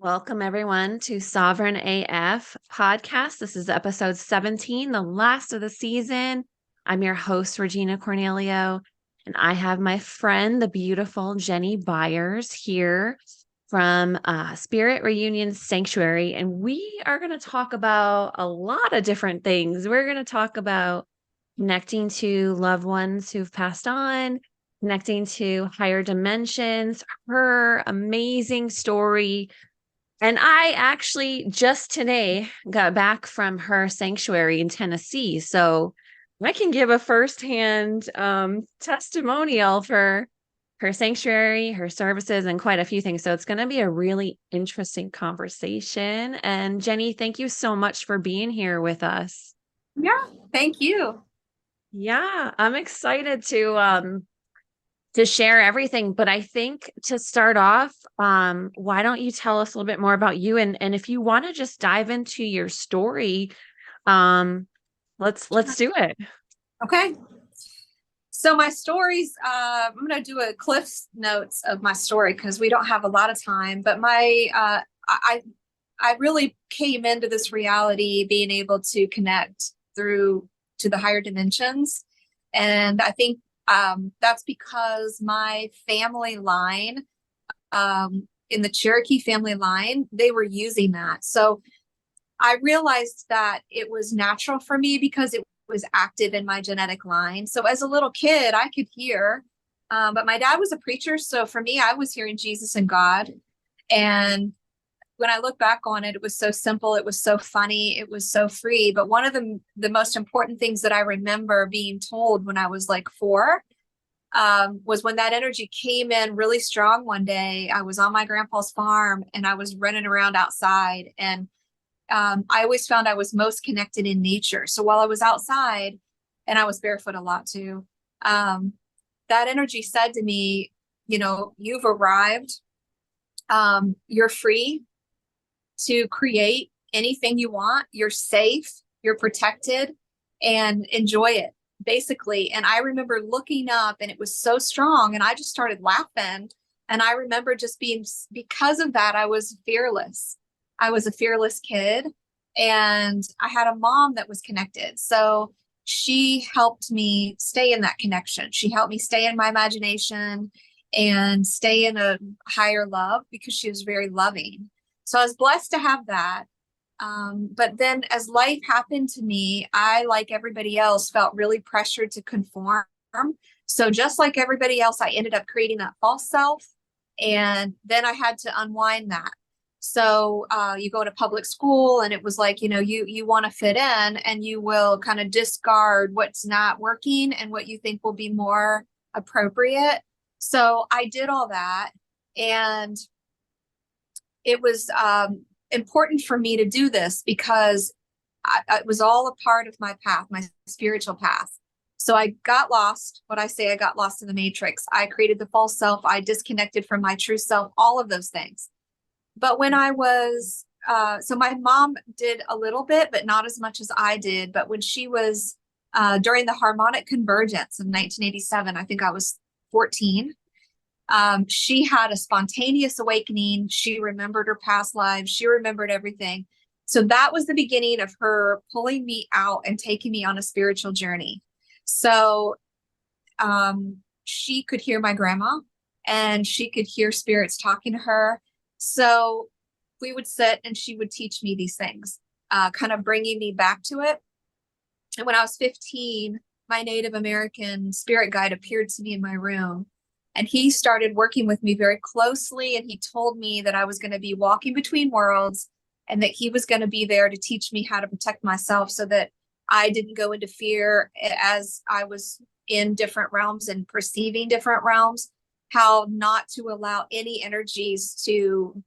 Welcome, everyone, to Sovereign AF podcast. This is episode 17, the last of the season. I'm your host, Regina Cornelio, and I have my friend, the beautiful Jennie Byers, here from Spirit Reunion Sanctuary. And we are going to talk about a lot of different things. We're going to talk about connecting to loved ones who've passed on, connecting to higher dimensions, her amazing story. And I actually just today got back from her sanctuary in Tennessee. So I can give a firsthand testimonial for her sanctuary, her services, and quite a few things. So it's going to be a really interesting conversation. And Jennie, thank you so much for being here with us. Yeah, thank you. Yeah, I'm excited to share everything. But I think to start off, why don't you tell us a little bit more about you? And if you want to just dive into your story, um, let's do it. Okay. So my stories, I'm going to do a Cliff's notes of my story because we don't have a lot of time, but I really came into this reality being able to connect through to the higher dimensions. And I think that's because my family line, in the Cherokee family line, they were using that. So I realized that it was natural for me because it was active in my genetic line. So as a little kid, I could hear, but my dad was a preacher. So for me, I was hearing Jesus and God. And when I look back on it, it was so simple. It was so funny. It was so free. But one of the most important things that I remember being told when I was like 4, was when that energy came in really strong one day. I was on my grandpa's farm and I was running around outside, and I always found I was most connected in nature. So while I was outside, and I was barefoot a lot too, that energy said to me, you've arrived. You're free to create anything you want. You're safe, you're protected, and enjoy it, basically. And I remember looking up and it was so strong, and I just started laughing. And I remember just because of that, I was fearless. I was a fearless kid, and I had a mom that was connected. So she helped me stay in that connection. She helped me stay in my imagination and stay in a higher love because she was very loving. So I was blessed to have that. But then as life happened to me, I, like everybody else, felt really pressured to conform. So just like everybody else, I ended up creating that false self. And then I had to unwind that. So you go to public school, and it was like, you want to fit in, and you will kind of discard what's not working and what you think will be more appropriate. So I did all that. And it was important for me to do this because it was all a part of my path, my spiritual path. So I got lost. What I say, I got lost in the matrix. I created the false self. I disconnected from my true self, all of those things. But when I was, so my mom did a little bit, but not as much as I did. But when she was during the harmonic convergence of 1987, I think I was 14. She had a spontaneous awakening. She remembered her past lives. She remembered everything. So that was the beginning of her pulling me out and taking me on a spiritual journey. So she could hear my grandma, and she could hear spirits talking to her. So we would sit and she would teach me these things, kind of bringing me back to it. And when I was 15, my Native American spirit guide appeared to me in my room. And he started working with me very closely. And he told me that I was going to be walking between worlds, and that he was going to be there to teach me how to protect myself so that I didn't go into fear as I was in different realms and perceiving different realms, how not to allow any energies to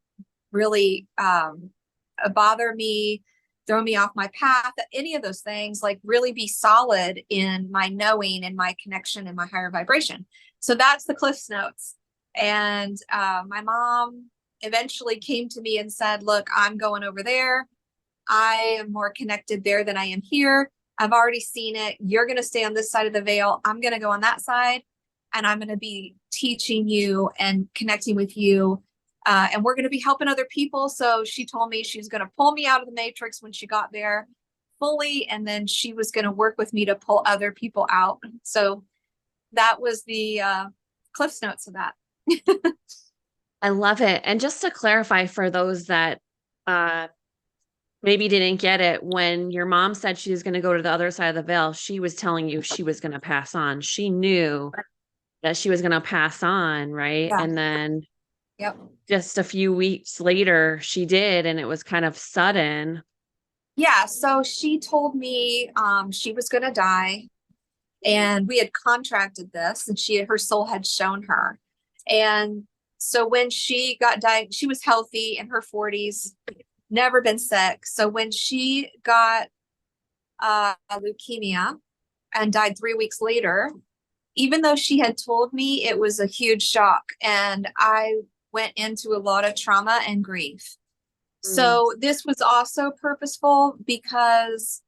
really bother me, throw me off my path, any of those things, like really be solid in my knowing and my connection and my higher vibration. So that's the Cliff's Notes. And my mom eventually came to me and said, look, I'm going over there. I am more connected there than I am here. I've already seen it. You're going to stay on this side of the veil. I'm going to go on that side. And I'm going to be teaching you and connecting with you and we're going to be helping other people. So she told me she was going to pull me out of the matrix when she got there fully, and then she was going to work with me to pull other people out. So that was the Cliff's Notes of that. I love it. And just to clarify for those that maybe didn't get it, when your mom said she was going to go to the other side of the veil, she was telling you she was going to pass on. She knew that she was going to pass on, right? Yeah. And then Yep. just a few weeks later, she did, and it was kind of sudden. Yeah. So she told me she was going to die, and we had contracted this, and her soul had shown her. And so when she got died, she was healthy in her 40s, never been sick. So when she got leukemia and died 3 weeks later, even though she had told me, it was a huge shock, and I went into a lot of trauma and grief. So this was also purposeful, because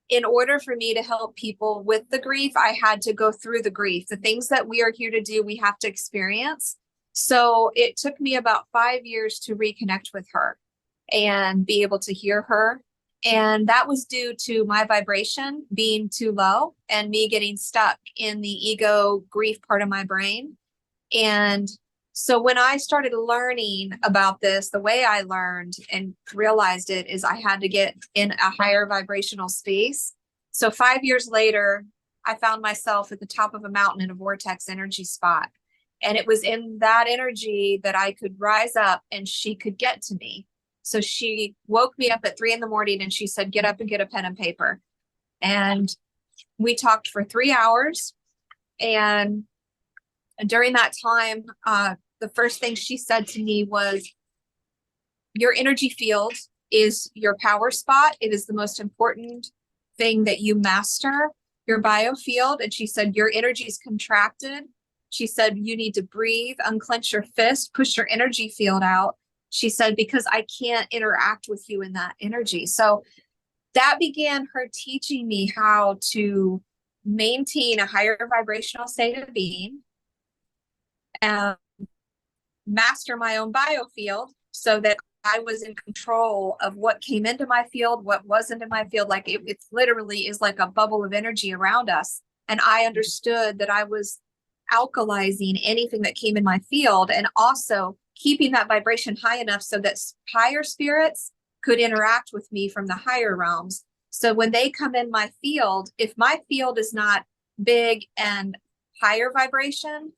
in order for me to help people with the grief, I had to go through the grief. The things that we are here to do, we have to experience. So it took me about 5 years to reconnect with her and be able to hear her. And that was due to my vibration being too low and me getting stuck in the ego grief part of my brain. And so when I started learning about this, the way I learned and realized it is I had to get in a higher vibrational space. So 5 years later, I found myself at the top of a mountain in a vortex energy spot. And it was in that energy that I could rise up and she could get to me. So she woke me up at 3 a.m. and she said, get up and get a pen and paper. And we talked for 3 hours. And during that time, the first thing she said to me was, your energy field is your power spot. It is the most important thing that you master, your biofield. And she said, your energy is contracted. She said, you need to breathe, unclench your fist, push your energy field out. She said, because I can't interact with you in that energy. So that began her teaching me how to maintain a higher vibrational state of being, and master my own biofield so that I was in control of what came into my field, what wasn't in my field. Like it literally is like a bubble of energy around us. And I understood that I was alkalizing anything that came in my field, and also keeping that vibration high enough so that higher spirits could interact with me from the higher realms. So when they come in my field, if my field is not big and higher vibration,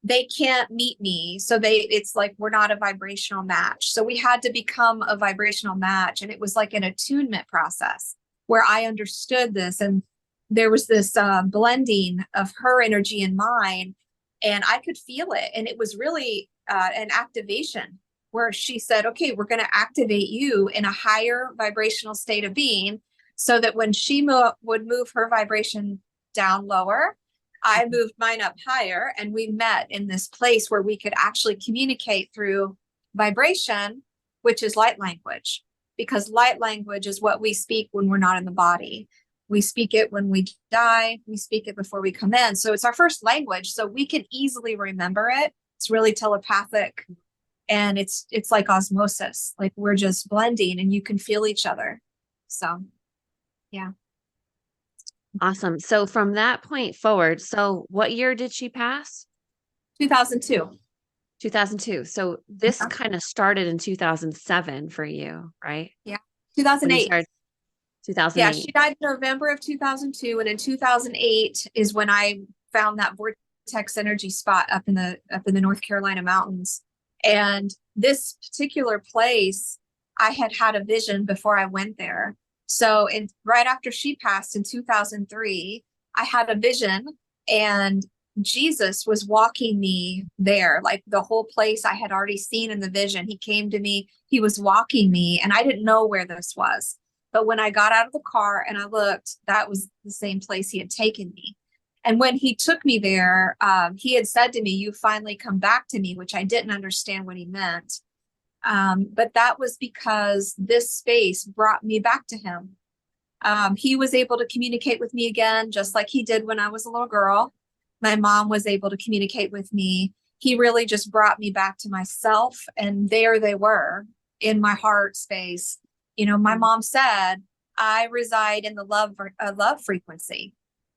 they can't meet me. So it's like, we're not a vibrational match. So we had to become a vibrational match. And it was like an attunement process where I understood this. And there was this blending of her energy and mine, and I could feel it. And it was really an activation where she said, okay, we're going to activate you in a higher vibrational state of being, so that when she would move her vibration down lower, I moved mine up higher, and we met in this place where we could actually communicate through vibration, which is light language, because light language is what we speak when we're not in the body. We speak it when we die. We speak it before we come in. So it's our first language. So we can easily remember it. It's really telepathic, and it's like osmosis. Like we're just blending, and you can feel each other. So, yeah. Awesome. So from that point forward, so what year did she pass? 2002. 2002. So this kind of started in 2007 for you, right? Yeah. When you 2008. started 2008. Yeah, she died in November of 2002, and in 2008 is when I found that vortex energy spot up in the North Carolina mountains. And this particular place, I had a vision before I went there. So right after she passed in 2003, I had a vision, and Jesus was walking me there. Like the whole place I had already seen in the vision. He came to me, he was walking me, and I didn't know where this was. But when I got out of the car and I looked, that was the same place he had taken me. And when he took me there, he had said to me, you finally come back to me, which I didn't understand what he meant. But that was because this space brought me back to him. He was able to communicate with me again, just like he did when I was a little girl. My mom was able to communicate with me. he really just brought me back to myself. And there they were in my heart space. You know, my mom said, I reside in the love frequency.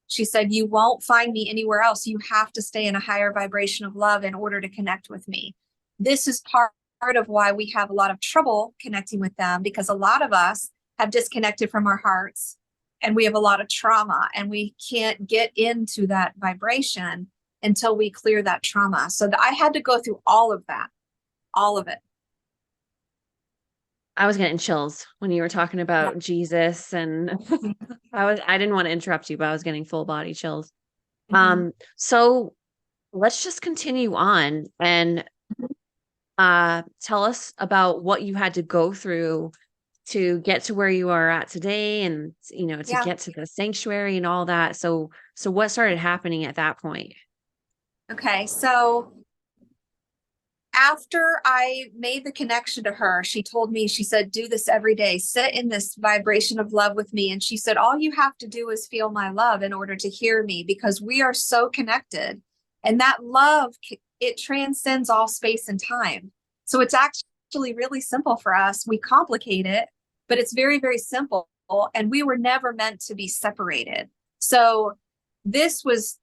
She said, you won't find me anywhere else. You have to stay in a higher vibration of love in order to connect with me. This is part of why we have a lot of trouble connecting with them, because a lot of us have disconnected from our hearts and we have a lot of trauma and we can't get into that vibration until we clear that trauma. So I had to go through all of that, all of it. I was getting chills when you were talking about Jesus, and I didn't want to interrupt you, but I was getting full body chills. So let's just continue on and tell us about what you had to go through to get to where you are at today, and to get to the sanctuary and all that. So what started happening at that point? Okay, so after I made the connection to her, she told me, she said, do this every day, sit in this vibration of love with me. And she said, all you have to do is feel my love in order to hear me, because we are so connected. And that love, it transcends all space and time. So it's actually really simple for us. We complicate it, but it's very, very simple. And we were never meant to be separated. So this was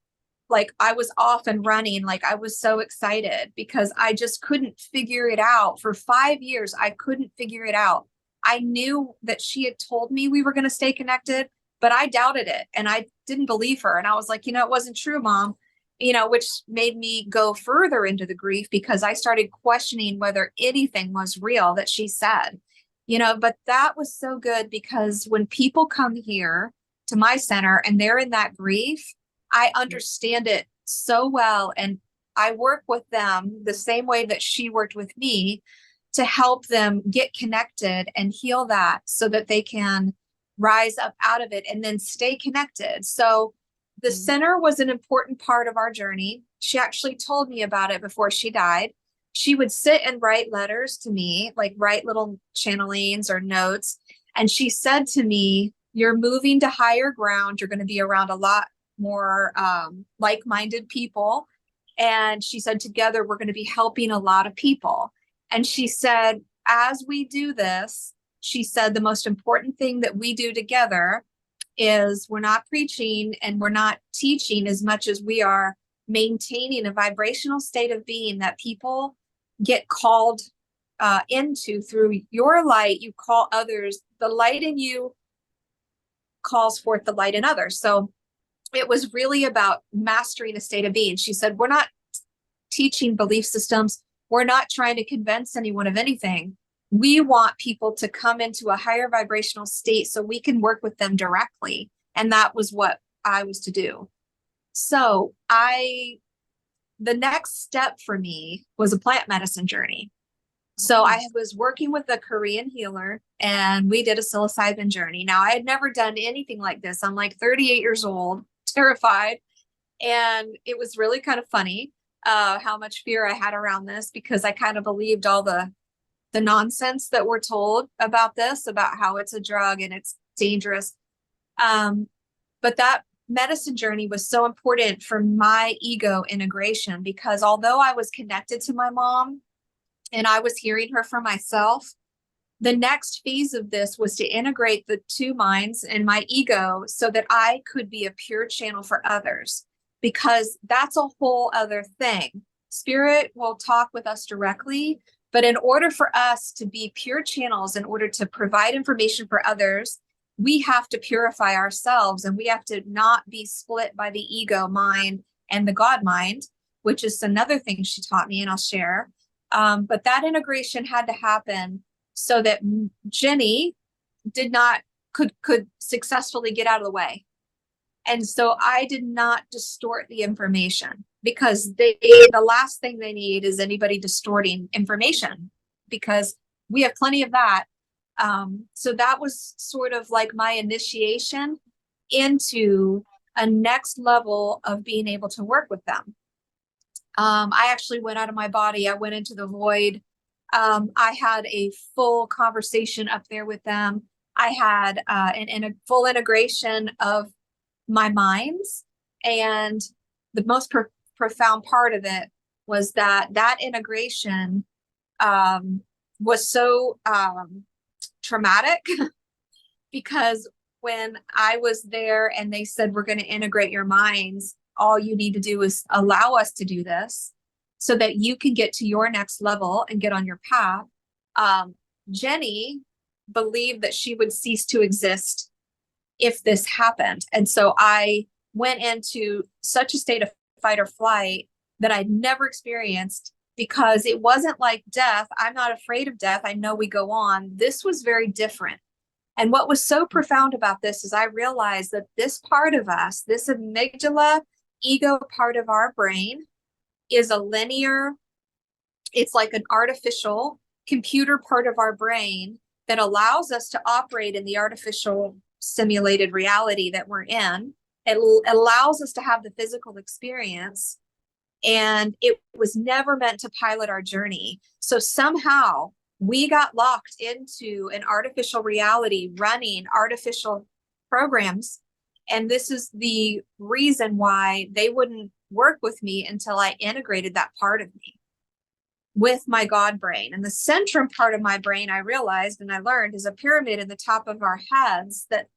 like, I was off and running. Like, I was so excited because I just couldn't figure it out. For 5 years, I couldn't figure it out. I knew that she had told me we were going to stay connected, but I doubted it and I didn't believe her. And I was like, it wasn't true, Mom, which made me go further into the grief, because I started questioning whether anything was real that she said, but that was so good, because when people come here to my center and they're in that grief, I understand it so well. And I work with them the same way that she worked with me, to help them get connected and heal that, so that they can rise up out of it and then stay connected. So the center was an important part of our journey. She actually told me about it before she died. She would sit and write letters to me, like write little channelings or notes. And she said to me, you're moving to higher ground. You're going to be around a lot more like-minded people. And she said, together, we're going to be helping a lot of people. And she said, as we do this, she said, the most important thing that we do together is we're not preaching and we're not teaching as much as we are maintaining a vibrational state of being that people get called into through your light. You call others, the light in you calls forth the light in others. So it was really about mastering a state of being. She said, we're not teaching belief systems. We're not trying to convince anyone of anything. We want people to come into a higher vibrational state so we can work with them directly. And that was what I was to do. So the next step for me was a plant medicine journey. So I was working with a Korean healer and we did a psilocybin journey. Now, I had never done anything like this. I'm like 38 years old, terrified. And it was really kind of funny how much fear I had around this, because I kind of believed all the nonsense that we're told about this, about how it's a drug and it's dangerous. But that medicine journey was so important for my ego integration, because although I was connected to my mom and I was hearing her for myself, the next phase of this was to integrate the two minds and my ego so that I could be a pure channel for others, because that's a whole other thing. Spirit will talk with us directly, but in order for us to be pure channels, in order to provide information for others, we have to purify ourselves, and we have to not be split by the ego mind and the God mind, which is another thing she taught me, and I'll share. But that integration had to happen so that Jennie could successfully get out of the way. And so I did not distort the information, because the last thing they need is anybody distorting information, because we have plenty of that. So that was sort of like my initiation into a next level of being able to work with them. I actually went out of my body. I went into the void. I had a full conversation up there with them. I had a full integration of my minds. And the most profound part of it was that integration was so traumatic because when I was there and they said, we're going to integrate your minds, all you need to do is allow us to do this so that you can get to your next level and get on your path. Jennie believed that she would cease to exist if this happened. And so I went into such a state of fight or flight that I'd never experienced, because it wasn't like death. I'm not afraid of death. I know we go on. This was very different. And what was so profound about this is I realized that this part of us, this amygdala ego part of our brain, is a linear, it's like an artificial computer part of our brain that allows us to operate in the artificial simulated reality that we're in. It allows us to have the physical experience, and it was never meant to pilot our journey. So somehow we got locked into an artificial reality running artificial programs. And this is the reason why they wouldn't work with me until I integrated that part of me with my God brain. And the centrum part of my brain, I realized and I learned, is a pyramid in the top of our heads that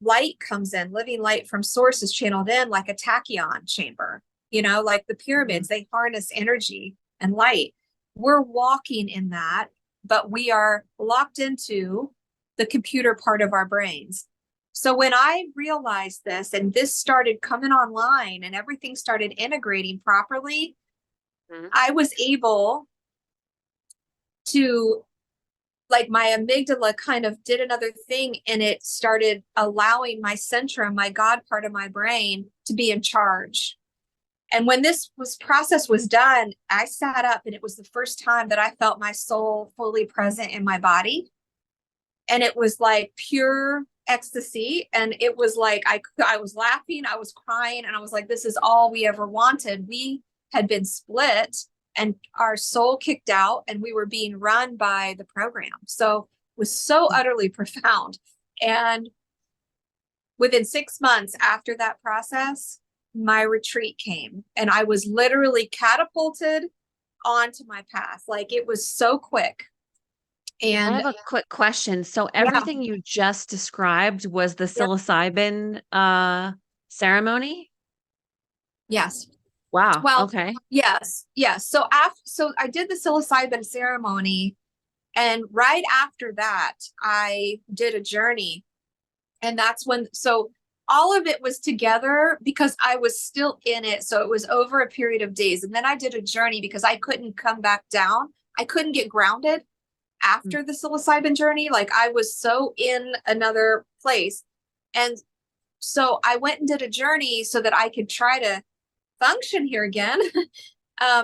light comes in, living light from source is channeled in like a tachyon chamber, like the pyramids, they harness energy and light. We're walking in that, but we are locked into the computer part of our brains. So when I realized this and this started coming online and everything started integrating properly, I was able to, like, my amygdala kind of did another thing, and it started allowing my centrum, my God part of my brain, to be in charge. And when this process was done, I sat up, and it was the first time that I felt my soul fully present in my body. And it was like pure ecstasy. And it was like, I was laughing, I was crying, and I was like, this is all we ever wanted. We had been split and our soul kicked out, and we were being run by the program. So it was so utterly profound. And within 6 months after that process, my retreat came, and I was literally catapulted onto my path. Like, it was so quick. And I have a quick question. So everything you just described was the psilocybin ceremony? Yes. Wow. Well, Okay. yes. So I did the psilocybin ceremony, and right after that, I did a journey. And that's when, so all of it was together because I was still in it. So it was over a period of days. And then I did a journey because I couldn't come back down. I couldn't get grounded after the psilocybin journey. Like, I was so in another place. And so I went and did a journey so that I could try to function here again,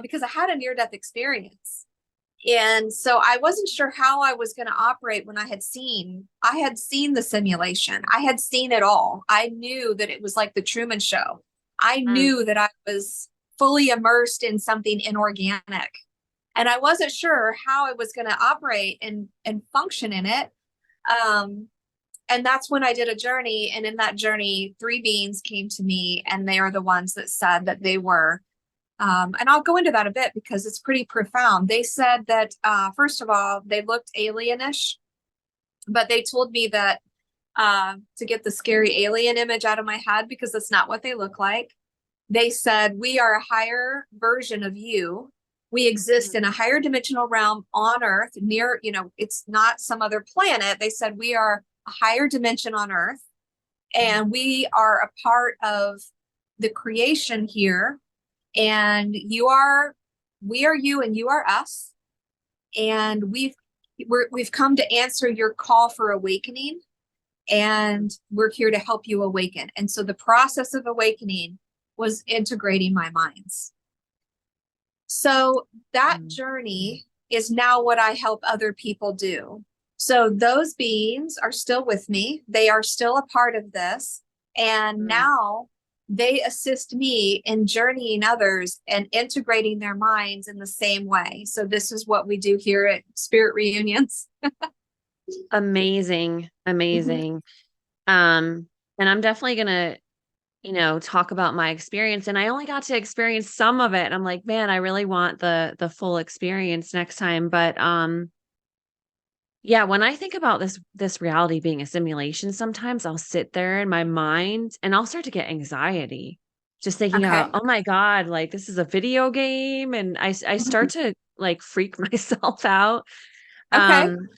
because I had a near-death experience. And so I wasn't sure how I was going to operate when I had seen the simulation. I had seen it all. I knew that it was like the Truman Show. I knew that I was fully immersed in something inorganic. And I wasn't sure how I was going to operate and function in it. And that's when I did a journey. And in that journey, 3 beings came to me, and they are the ones that said that they were, and I'll go into that a bit because it's pretty profound. They said that, first of all, they looked alienish, but they told me that to get the scary alien image out of my head, because that's not what they look like. They said, we are a higher version of you. We exist in a higher dimensional realm on Earth, near, it's not some other planet. They said, we are a higher dimension on Earth, and we are a part of the creation here. And we are you, and you are us. And we've come to answer your call for awakening, and we're here to help you awaken. And so the process of awakening was integrating my minds. So that journey is now what I help other people do. So those beings are still with me. They are still a part of this. And now they assist me in journeying others and integrating their minds in the same way. So this is what we do here at Spirit Reunions. Amazing. And I'm definitely going to talk about my experience, and I only got to experience some of it. And I'm like, man, I really want the full experience next time. But yeah, when I think about this reality being a simulation, sometimes I'll sit there in my mind and I'll start to get anxiety just thinking Okay. about, oh my God, like this is a video game. And I start Mhm. to like freak myself out. Okay. Um,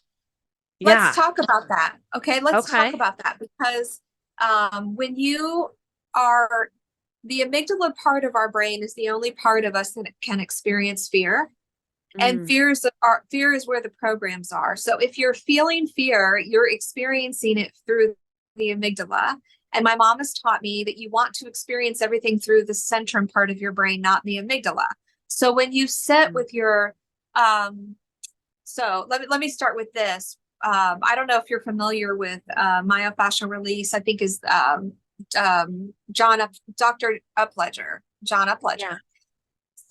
Let's yeah. talk about that. Okay. Let's talk Okay. about that because when you are the amygdala part of our brain is the only part of us that can experience fear. And Mm, fear is where the programs are. So if you're feeling fear, you're experiencing it through the amygdala. And my mom has taught me that you want to experience everything through the centrum part of your brain, not the amygdala. So when you sit mm, with your so let me start with this. I don't know if you're familiar with myofascial release. I think is Dr. Upledger, John yeah. Upledger.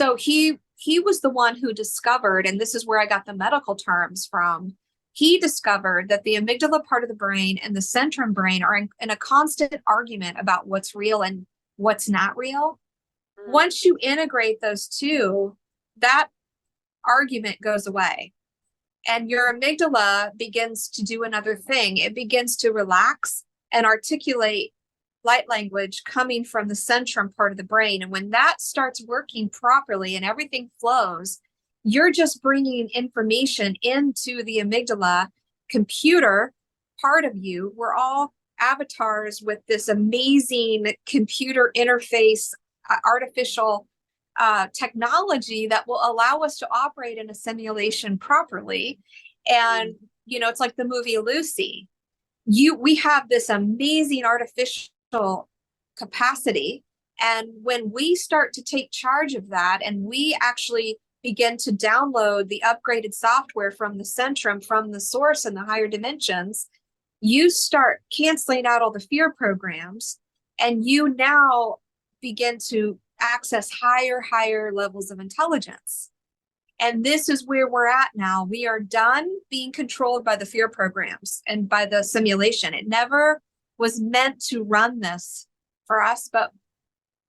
So he was the one who discovered, and this is where I got the medical terms from. He discovered that the amygdala part of the brain and the centrum brain are in a constant argument about what's real and what's not real. Mm, Once you integrate those two, that argument goes away and your amygdala begins to do another thing. It begins to relax and articulate light language coming from the centrum part of the brain. And when that starts working properly and everything flows, you're just bringing information into the amygdala computer part of you. We're all avatars with this amazing computer interface, artificial technology that will allow us to operate in a simulation properly. And, mm, it's like the movie Lucy. We have this amazing artificial capacity. And when we start to take charge of that and we actually begin to download the upgraded software from the centrum, from the source in the higher dimensions, you start canceling out all the fear programs and you now begin to access higher levels of intelligence. And this is where we're at now. We are done being controlled by the fear programs and by the simulation. It never was meant to run this for us, but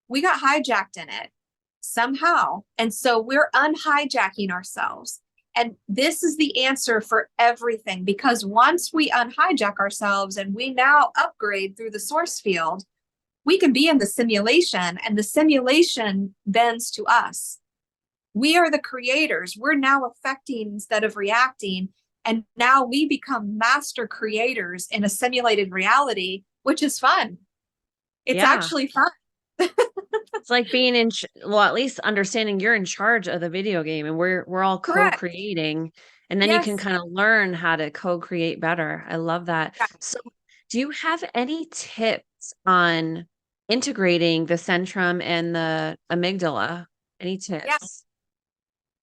we got hijacked in it somehow. And so we're unhijacking ourselves. And this is the answer for everything, because once we unhijack ourselves and we now upgrade through the source field, we can be in the simulation and the simulation bends to us. We are the creators. We're now affecting instead of reacting. And now we become master creators in a simulated reality, which is fun. It's yeah. actually fun. It's like being well, at least understanding you're in charge of the video game and we're all Correct. co-creating, and then you can Yes. kind of learn how to co-create better. I love that. Yeah. So, do you have any tips on integrating the centrum and the amygdala? Any Yeah. tips?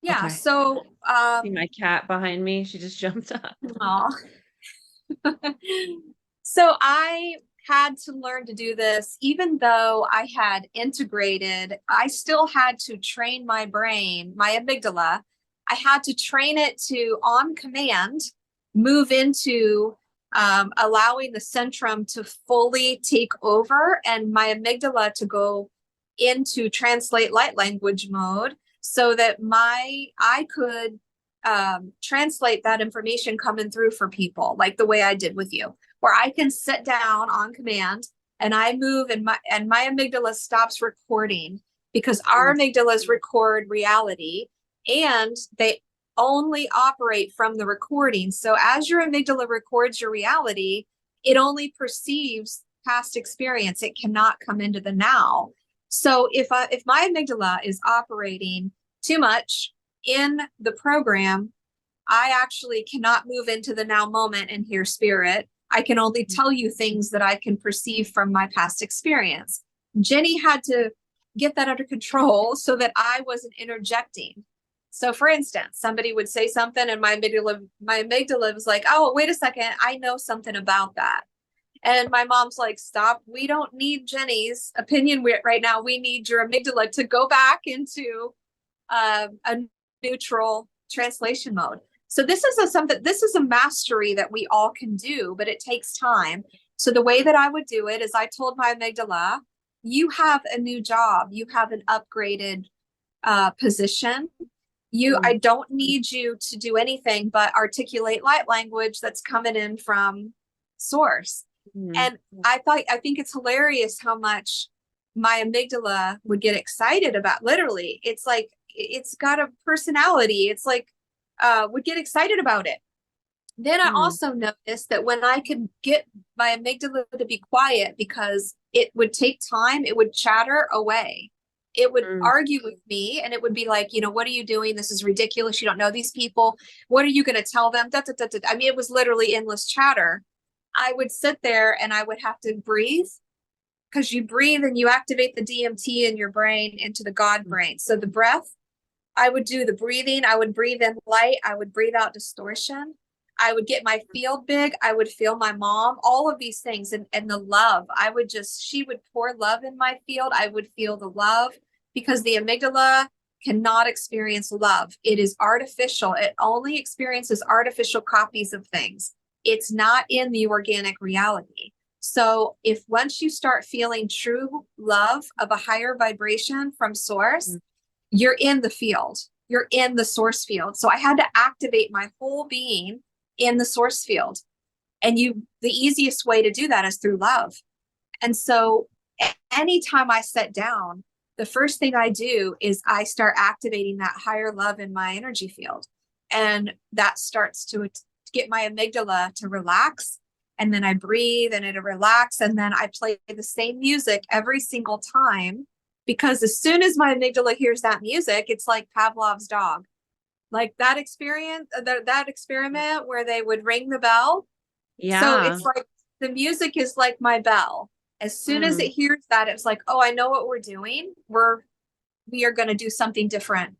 Yeah. Okay. So, See my cat behind me. She just jumped up. aw. So I had to learn to do this, even though I had integrated, I still had to train my brain, my amygdala. I had to train it to, on command, move into allowing the centrum to fully take over and my amygdala to go into translate light language mode so that I could translate that information coming through for people like the way I did with you, where I can sit down on command and I move and my amygdala stops recording because our Mm, amygdalas record reality and they only operate from the recording. So as your amygdala records your reality, it only perceives past experience. It cannot come into the now. So if my amygdala is operating too much in the program, I actually cannot move into the now moment and hear spirit. I can only mm, tell you things that I can perceive from my past experience. Jennie had to get that under control so that I wasn't interjecting. So for instance, somebody would say something and my amygdala was like, oh, wait a second, I know something about that. And my mom's like, stop, we don't need Jennie's opinion right now. We need your amygdala to go back into a neutral translation mode. So this is a mastery that we all can do, but it takes time. So the way that I would do it is I told my amygdala, you have a new job, you have an upgraded position. I don't need you to do anything but articulate light language that's coming in from source. Mm-hmm. And I think it's hilarious how much my amygdala would get excited about. Literally, it's like it's got a personality. It's like would get excited about it. Then I also noticed that when I could get my amygdala to be quiet, because it would take time, it would chatter away. It would Mm-hmm. argue with me and it would be like, what are you doing? This is ridiculous. You don't know these people. What are you going to tell them? Da, da, da, da. I mean, it was literally endless chatter. I would sit there and I would have to breathe, because you breathe and you activate the DMT in your brain into the God brain. So the breath, I would do the breathing. I would breathe in light. I would breathe out distortion. I would get my field big. I would feel my mom, all of these things. And the love, she would pour love in my field. I would feel the love, because the amygdala cannot experience love. It is artificial. It only experiences artificial copies of things. It's not in the organic reality. So if once you start feeling true love of a higher vibration from source, you're in the field, you're in the source field. So I had to activate my whole being in the source field. And the easiest way to do that is through love. And so anytime I sit down, the first thing I do is I start activating that higher love in my energy field. And that starts to get my amygdala to relax. And then I breathe and it'll relax. And then I play the same music every single time, because as soon as my amygdala hears that music, it's like Pavlov's dog. Like that experiment where they would ring the bell. So Yeah. it's like the music is like my bell. As soon as it hears that, it's like, oh, I know what we're doing. We are going to do something different.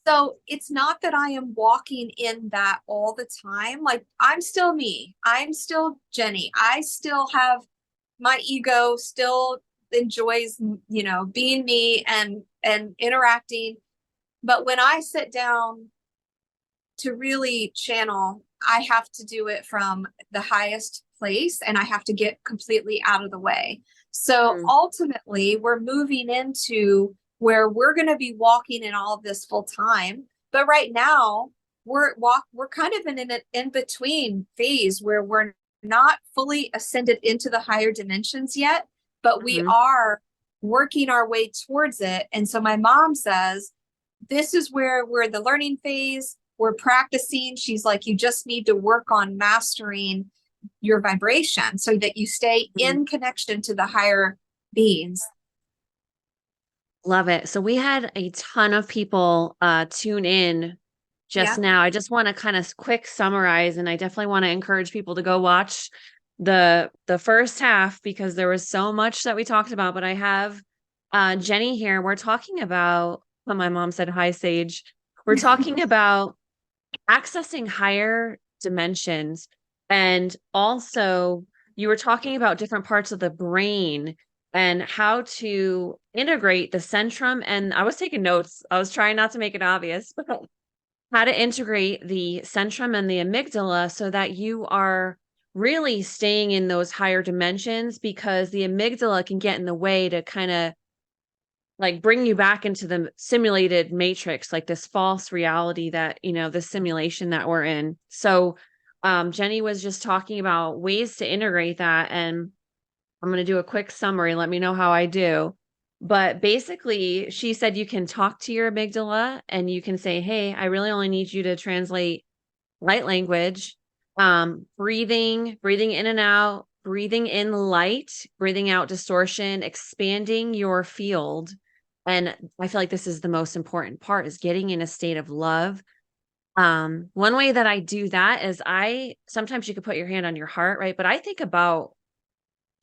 So it's not that I am walking in that all the time. Like I'm still me. I'm still Jennie. I still have my ego still enjoys, being me and interacting. But when I sit down to really channel, I have to do it from the highest place and I have to get completely out of the way. So ultimately, we're moving into where we're going to be walking in all of this full time. But right now, we're kind of in an in-between phase where we're not fully ascended into the higher dimensions yet, but we are working our way towards it. And so my mom says, this is where we're in the learning phase. We're practicing. She's like, you just need to work on mastering your vibration so that you stay in connection to the higher beings. Love it. So we had a ton of people tune in just now. I just want to kind of quick summarize, and I definitely want to encourage people to go watch the first half, because there was so much that we talked about. But I have Jennie here. We're talking about, well, my mom said hi, Sage. We're talking about accessing higher dimensions. And also, you were talking about different parts of the brain and how to integrate the centrum. And I was taking notes. I was trying not to make it obvious, but how to integrate the centrum and the amygdala so that you are really staying in those higher dimensions, because the amygdala can get in the way to kind of like bring you back into the simulated matrix, like this false reality that, the simulation that we're in. So Jennie was just talking about ways to integrate that. And I'm going to do a quick summary. Let me know how I do. But basically, she said you can talk to your amygdala and you can say, hey, I really only need you to translate light language, breathing in and out, breathing in light, breathing out distortion, expanding your field. And I feel like this is the most important part, is getting in a state of love. One way that I do that is sometimes you could put your hand on your heart, right? But I think about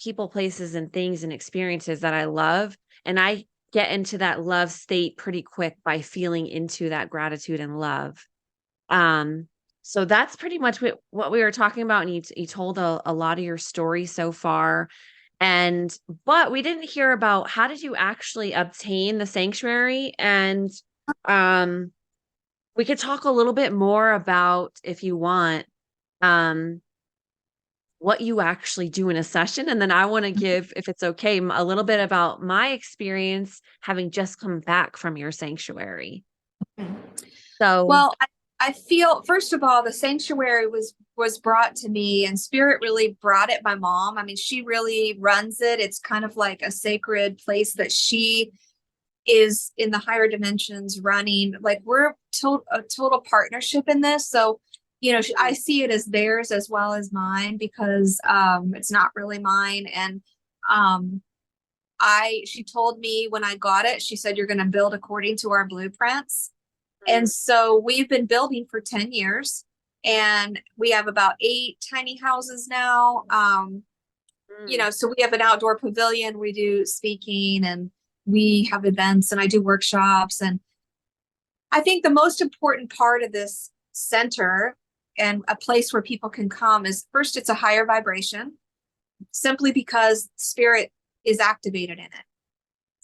people, places, and things and experiences that I love. And I get into that love state pretty quick by feeling into that gratitude and love. So that's pretty much what we were talking about. And you told a lot of your story so far. But we didn't hear about, how did you actually obtain the sanctuary? And we could talk a little bit more about, if you want, what you actually do in a session. And then I want to give, if it's okay, a little bit about my experience having just come back from your sanctuary. Mhm. So, Well, I feel, first of all, the sanctuary was brought to me, and spirit really brought it. My mom, I mean, she really runs it. It's kind of like a sacred place that she is in the higher dimensions running. Like, we're a total partnership in this. So, I see it as theirs as well as mine, because it's not really mine. And um she told me when I got it, she said, you're going to build according to our blueprints. And mm, so we've been building for 10 years, and we have about 8 tiny houses now. mm, So we have an outdoor pavilion, we do speaking, and we have events, and I do workshops. And I think the most important part of this center and a place where people can come is, first, it's a higher vibration, simply because spirit is activated in it.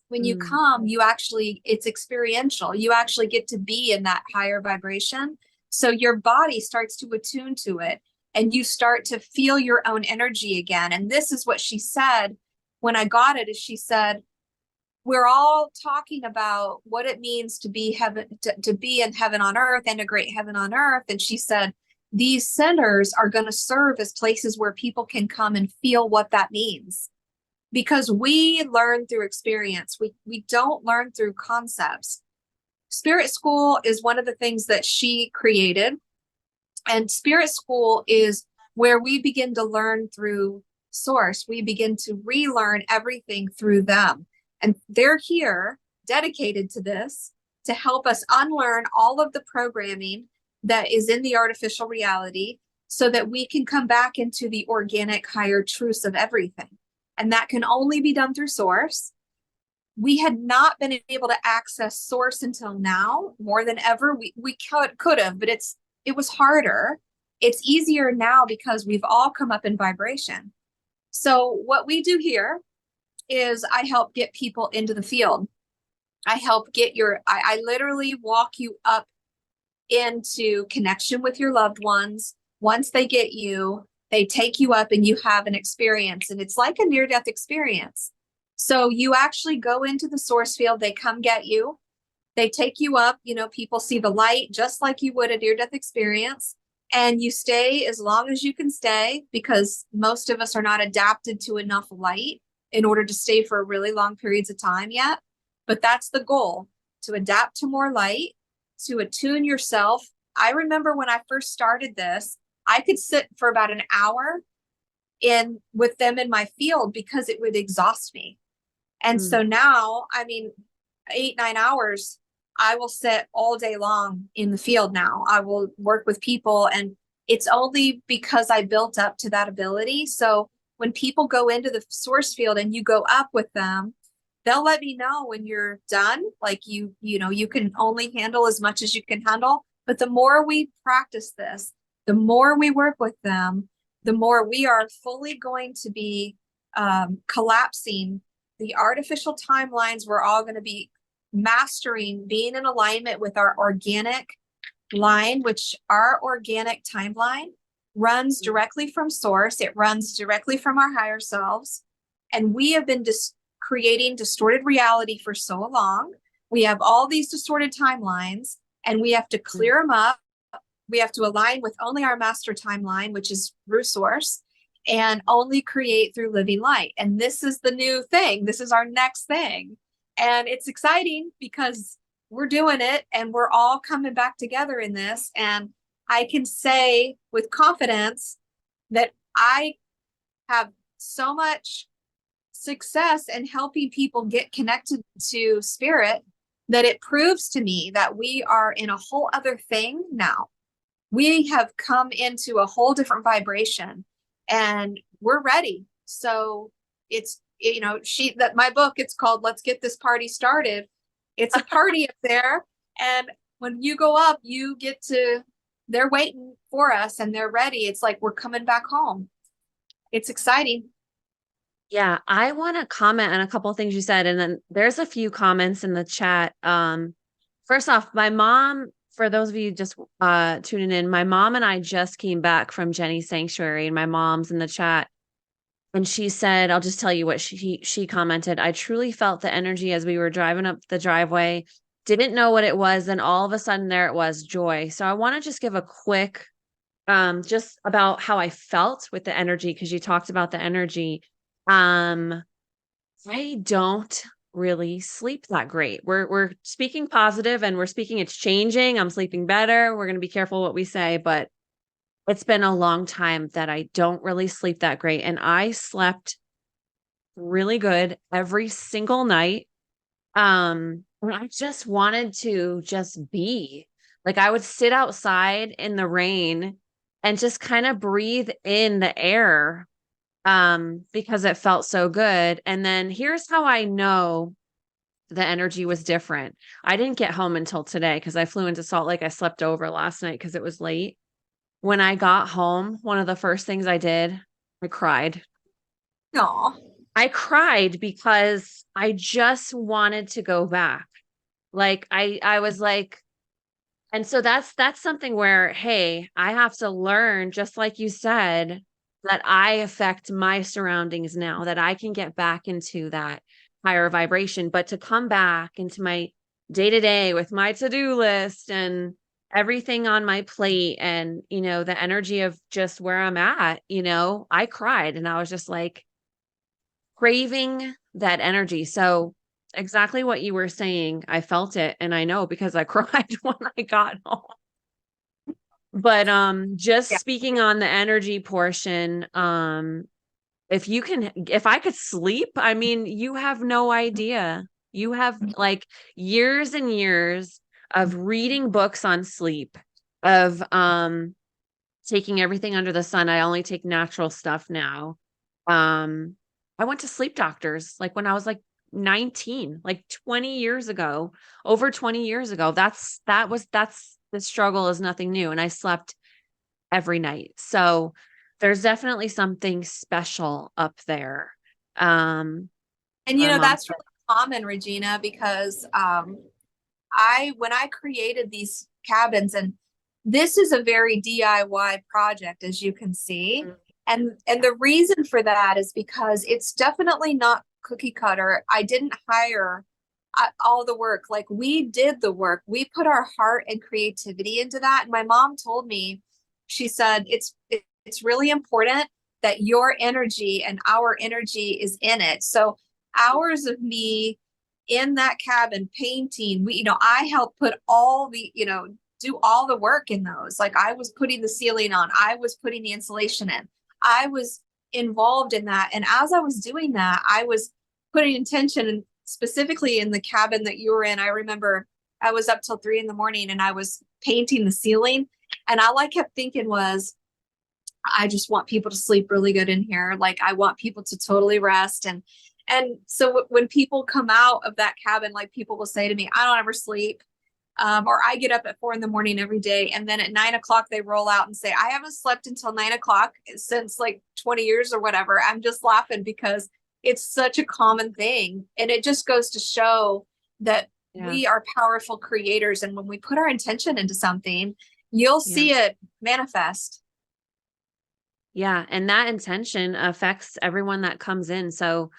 When you mm, come, it's experiential. You actually get to be in that higher vibration. So your body starts to attune to it, and you start to feel your own energy again. And this is what she said when I got it, is she said, we're all talking about what it means to be to be in heaven on earth, integrate heaven on earth. And she said, these centers are going to serve as places where people can come and feel what that means, because we learn through experience. We don't learn through concepts. Spirit School is one of the things that she created. And Spirit School is where we begin to learn through source. We begin to relearn everything through them. And they're here dedicated to this, to help us unlearn all of the programming that is in the artificial reality, so that we can come back into the organic higher truths of everything. And that can only be done through source. We had not been able to access source until now, more than ever. We could have, but it was harder. It's easier now because we've all come up in vibration. So what we do here is I help get people into the field. I help get I literally walk you up into connection with your loved ones. Once they get you, they take you up and you have an experience, and it's like a near-death experience. So you actually go into the source field, they come get you, they take you up, people see the light just like you would a near-death experience, and you stay as long as you can stay, because most of us are not adapted to enough light in order to stay for really long periods of time yet. But that's the goal, to adapt to more light, to attune yourself. I remember when I first started this, I could sit for about an hour in with them in my field because it would exhaust me. And mm. so now, I mean, 8, 9 hours, I will sit all day long in the field now. I will work with people, and it's only because I built up to that ability. So when people go into the source field and you go up with them, they'll let me know when you're done. Like, you can only handle as much as you can handle. But the more we practice this, the more we work with them, the more we are fully going to be collapsing the artificial timelines. We're all going to be mastering being in alignment with our organic line, which our organic timeline runs directly from source. It runs directly from our higher selves. And we have been creating distorted reality for so long. We have all these distorted timelines, and we have to clear them up. We have to align with only our master timeline, which is through source, and only create through living light. And this is the new thing. This is our next thing. And it's exciting because we're doing it, and we're all coming back together in this. And I can say with confidence that I have so much success in helping people get connected to spirit that it proves to me that we are in a whole other thing now. We have come into a whole different vibration, and we're ready. So it's, my book, it's called Let's Get This Party Started. It's a party up there. And when you go up, they're waiting for us and they're ready. It's like we're coming back home. It's exciting. Yeah, I want to comment on a couple of things you said, and then there's a few comments in the chat. First off, my mom for those of you just tuning in, my mom and I just came back from Jennie's sanctuary, and my mom's in the chat. And she said, I'll just tell you what she commented. I truly felt the energy as we were driving up the driveway. Didn't know what it was, and all of a sudden there it was, joy. So I want to just give a quick just about how I felt with the energy, because you talked about the energy. I don't really sleep that great. We're speaking positive, and we're speaking it's changing. I'm sleeping better. We're going to be careful what we say, but it's been a long time that I don't really sleep that great. And I slept really good every single night. And I just wanted to just be like, I would sit outside in the rain and just kind of breathe in the air, because it felt so good. And then here's how I know the energy was different. I didn't get home until today because I flew into Salt Lake. I slept over last night because it was late. When I got home, one of the first things I did, I cried. No. I cried because I just wanted to go back. Like I was like, and so that's something where, hey, I have to learn, just like you said, that I affect my surroundings now, that I can get back into that higher vibration. But to come back into my day to day with my to-do list and everything on my plate, and, the energy of just where I'm at, I cried, and I was just like craving that energy. So exactly what you were saying, I felt it, and I know because I cried when I got home. But just Yeah. speaking on the energy portion, if I could sleep, I mean, you have no idea. You have like years and years of reading books on sleep, of taking everything under the sun. I only take natural stuff now. I went to sleep doctors like when I was like 19, like 20 years ago, over 20 years ago. That's the struggle is nothing new. And I slept every night. So there's definitely something special up there. And My mom that's said, really common, Regina, because when I created these cabins, and this is a very DIY project, as you can see. "Mm, And the reason for that is because it's definitely not cookie cutter. I didn't hire all the work. Like, we did the work. We put our heart and creativity into that. And my mom told me, she said, it's really important that your energy and our energy is in it. So hours of me in that cabin painting, I helped put all the, do all the work in those. Like, I was putting the ceiling on, I was putting the insulation in, I was involved in that. And as I was doing that, I was putting intention, and specifically in the cabin that you were in, I remember I was up till 3 a.m. and I was painting the ceiling. And all I kept thinking was, I just want people to sleep really good in here. Like, I want people to totally rest. And so when people come out of that cabin, like, people will say to me, I don't ever sleep. Or I get up at 4 a.m. every day. And then at 9 o'clock, they roll out and say, I haven't slept until 9 o'clock since like 20 years or whatever. I'm just laughing because it's such a common thing. And it just goes to show that yeah, we are powerful creators. And when we put our intention into something, you'll yeah, see it manifest. yeah. And that intention affects everyone that comes in. So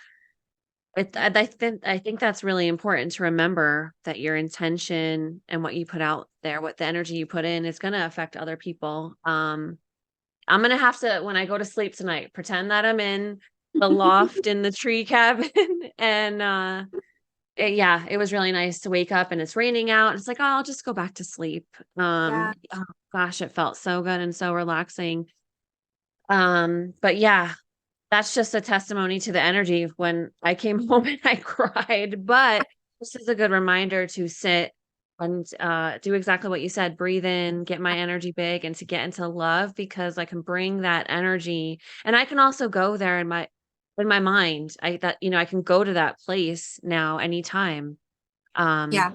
I think that's really important to remember, that your intention and what you put out there, what the energy you put in, is going to affect other people. I'm going to have to, when I go to sleep tonight, pretend that I'm in the loft in the tree cabin. And yeah, it was really nice to wake up and it's raining out. And it's like, oh, I'll just go back to sleep. Yeah. Oh gosh, it felt so good and so relaxing. But yeah, that's just a testimony to the energy. When I came home and I cried, but this is a good reminder to sit and do exactly what you said, breathe in, get my energy big, and to get into love, because I can bring that energy, and I can also go there in my mind. I can go to that place now anytime. Yeah.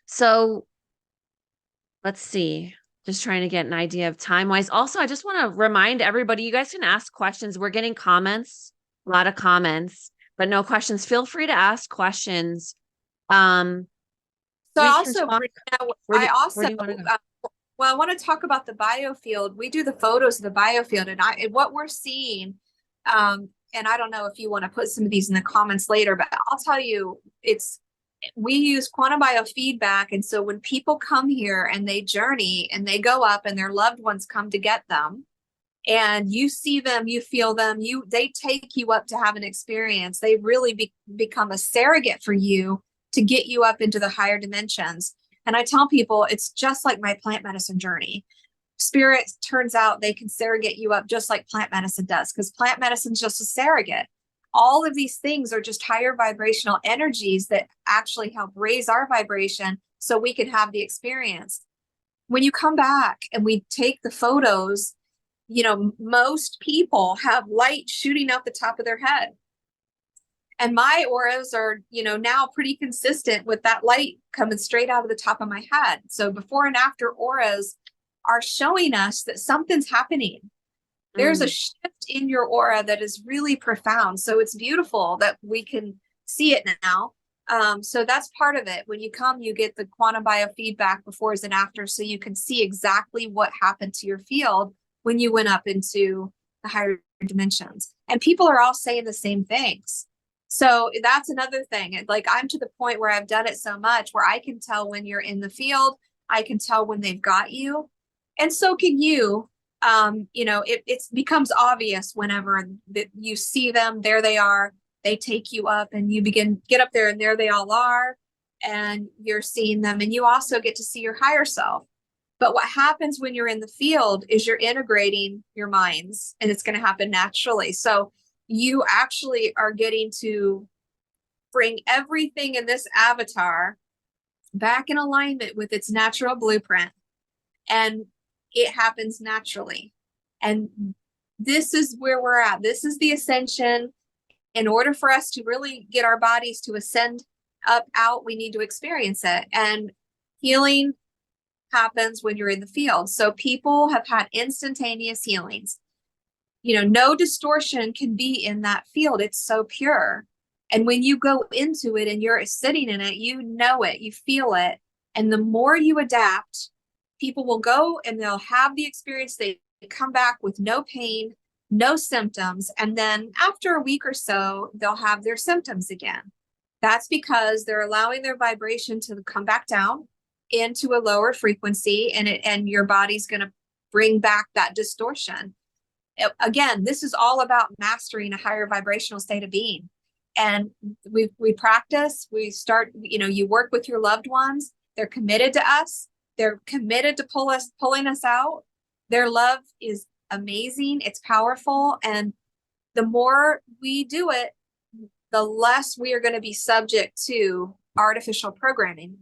So let's see. Just trying to get an idea of time wise. Also, I just want to remind everybody, you guys can ask questions. We're getting comments, a lot of comments, but no questions. Feel free to ask questions. Um, So I we can also, talk. I Where also, do you want to go? well, I want to talk about the biofield. We do the photos of the biofield, and what we're seeing, and I don't know if you want to put some of these in the comments later, but I'll tell you, we use quantum biofeedback. And so when people come here and they journey and they go up and their loved ones come to get them, and you see them, you feel them, they take you up to have an experience. They really become a surrogate for you to get you up into the higher dimensions. And I tell people it's just like my plant medicine journey. Spirit turns out they can surrogate you up just like plant medicine does, because plant medicine is just a surrogate. All of these things are just higher vibrational energies that actually help raise our vibration so we can have the experience. When you come back and we take the photos, most people have light shooting out the top of their head. And my auras are, now pretty consistent with that light coming straight out of the top of my head. So before and after auras are showing us that something's happening. There's a shift in your aura that is really profound. So it's beautiful that we can see it now. So that's part of it. When you come, you get the quantum biofeedback befores and after, so you can see exactly what happened to your field when you went up into the higher dimensions. And people are all saying the same things. So that's another thing. Like, I'm to the point where I've done it so much where I can tell when you're in the field, I can tell when they've got you. And so can you. It becomes obvious whenever that you see them, there they are, they take you up and you get up there and there they all are, and you're seeing them, and you also get to see your higher self. But what happens when you're in the field is you're integrating your minds, and it's going to happen naturally. So you actually are getting to bring everything in this avatar back in alignment with its natural blueprint. And it happens naturally. And this is where we're at. This is the ascension. In order for us to really get our bodies to ascend up, out, we need to experience it. And healing happens when you're in the field. So people have had instantaneous healings. No distortion can be in that field. It's so pure. And when you go into it and you're sitting in it, you know it, you feel it. And the more you adapt, people will go and they'll have the experience. They come back with no pain, no symptoms. And then after a week or so, they'll have their symptoms again. That's because they're allowing their vibration to come back down into a lower frequency, and your body's going to bring back that distortion. Again, this is all about mastering a higher vibrational state of being. And we practice, we start, you work with your loved ones. They're committed to us. They're committed to pulling us out. Their love is amazing. It's powerful. And the more we do it, the less we are going to be subject to artificial programming.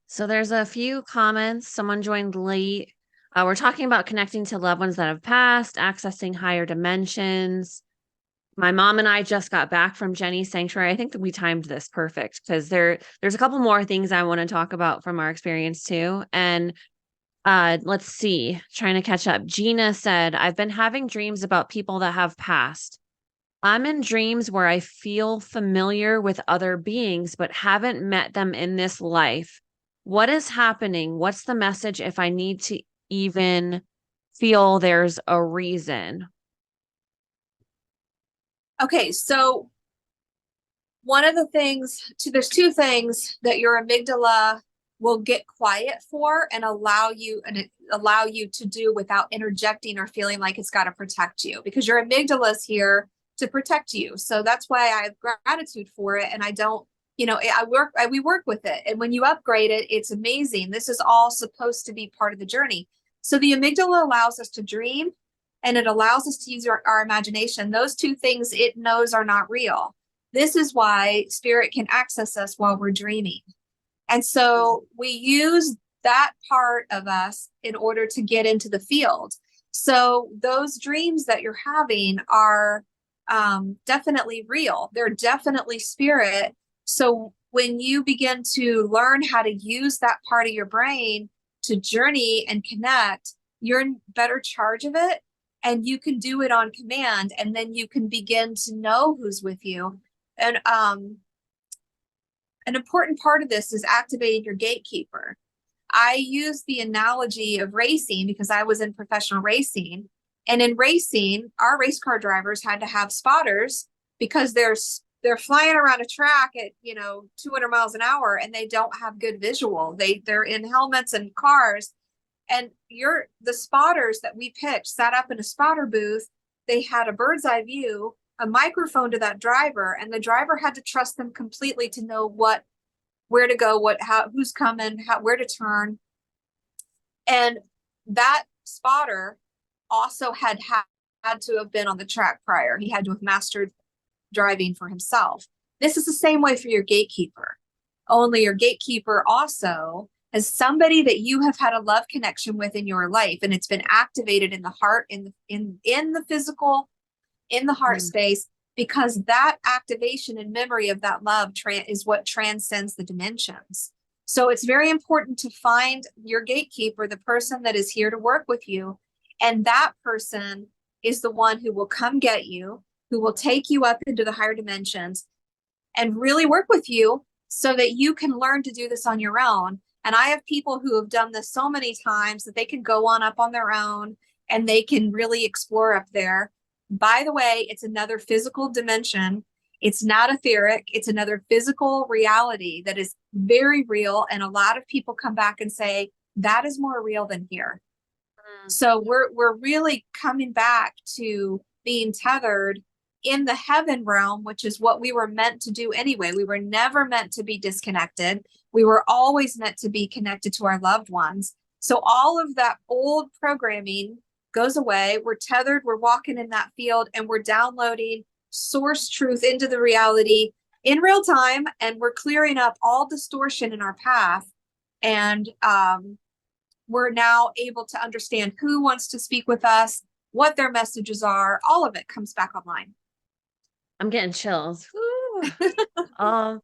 So there's a few comments. Someone joined late. We're talking about connecting to loved ones that have passed, accessing higher dimensions. My mom and I just got back from Jennie's sanctuary. I think that we timed this perfect because there's a couple more things I want to talk about from our experience too. And let's see, trying to catch up. Gina said, I've been having dreams about people that have passed. I'm in dreams where I feel familiar with other beings, but haven't met them in this life. What is happening? What's the message if I need to even feel there's a reason? Okay, so one of the things, there's two things that your amygdala will get quiet for and allow you to do without interjecting or feeling like it's got to protect you, because your amygdala is here to protect you. So that's why I have gratitude for it. And I don't, we work with it. And when you upgrade it, it's amazing. This is all supposed to be part of the journey. So the amygdala allows us to dream, and it allows us to use our imagination. Those two things it knows are not real. This is why spirit can access us while we're dreaming. And so we use that part of us in order to get into the field. So those dreams that you're having are definitely real. They're definitely spirit. So when you begin to learn how to use that part of your brain to journey and connect, you're in better charge of it, and you can do it on command, and then you can begin to know who's with you. And an important part of this is activating your gatekeeper. I use the analogy of racing because I was in professional racing. And in racing, our race car drivers had to have spotters because they're flying around a track at 200 miles an hour and they don't have good visual. They're in helmets and cars, and the spotters that we picked sat up in a spotter booth. They had a bird's eye view, a microphone to that driver, and the driver had to trust them completely to know where to go, who's coming, where to turn. And that spotter also had to have been on the track prior. He had to have mastered driving for himself. This is the same way for your gatekeeper. Only your gatekeeper also is somebody that you have had a love connection with in your life, and it's been activated in the heart, in the physical, in the heart space, because that activation and memory of that love is what transcends the dimensions. So it's very important to find your gatekeeper, the person that is here to work with you, and that person is the one who will come get you, who will take you up into the higher dimensions and really work with you so that you can learn to do this on your own. And I have people who have done this so many times that they can go on up on their own and they can really explore up there. By the way, it's another physical dimension. It's not etheric. It's another physical reality that is very real. And a lot of people come back and say, that is more real than here. So we're really coming back to being tethered in the heaven realm, which is what we were meant to do anyway. We were never meant to be disconnected. We were always meant to be connected to our loved ones. So all of that old programming goes away. We're tethered. We're walking in that field and we're downloading source truth into the reality in real time. And we're clearing up all distortion in our path. And we're now able to understand who wants to speak with us, what their messages are. All of it comes back online. I'm getting chills. I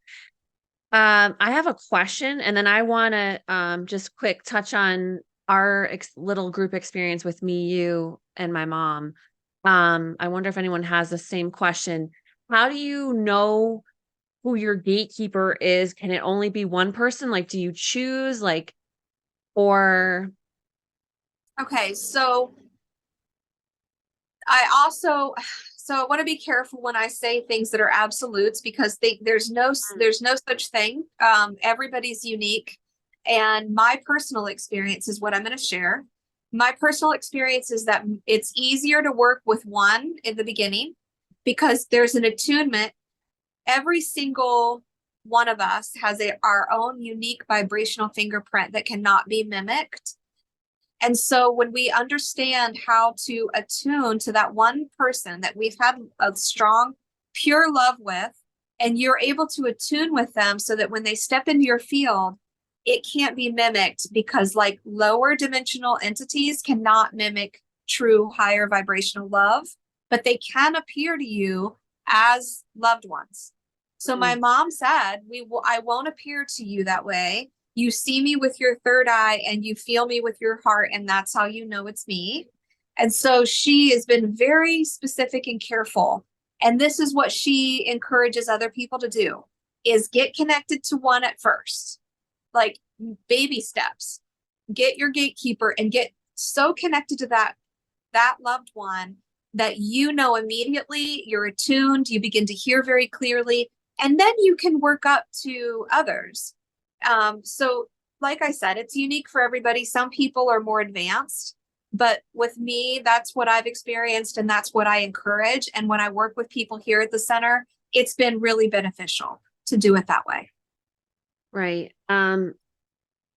have a question, and then I want to just quick touch on our little group experience with me, you, and my mom. I wonder if anyone has the same question. How do you know who your gatekeeper is? Can it only be one person? Like, do you choose, or? Okay, so I want to be careful when I say things that are absolutes, because there's no such thing. Everybody's unique. And my personal experience is what I'm going to share. My personal experience is that it's easier to work with one in the beginning because there's an attunement. Every single one of us has our own unique vibrational fingerprint that cannot be mimicked. And so when we understand how to attune to that one person that we've had a strong, pure love with, and you're able to attune with them so that when they step into your field, it can't be mimicked, because like lower dimensional entities cannot mimic true higher vibrational love, but they can appear to you as loved ones. So my mom said, I won't appear to you that way. You see me with your third eye and you feel me with your heart, and that's how you know it's me. And so she has been very specific and careful. And this is what she encourages other people to do, is get connected to one at first, like baby steps. Get your gatekeeper and get so connected to that loved one that you know immediately, you're attuned, you begin to hear very clearly, and then you can work up to others. So like I said, it's unique for everybody. Some people are more advanced, but with me, that's what I've experienced and that's what I encourage. And when I work with people here at the center, it's been really beneficial to do it that way. Right.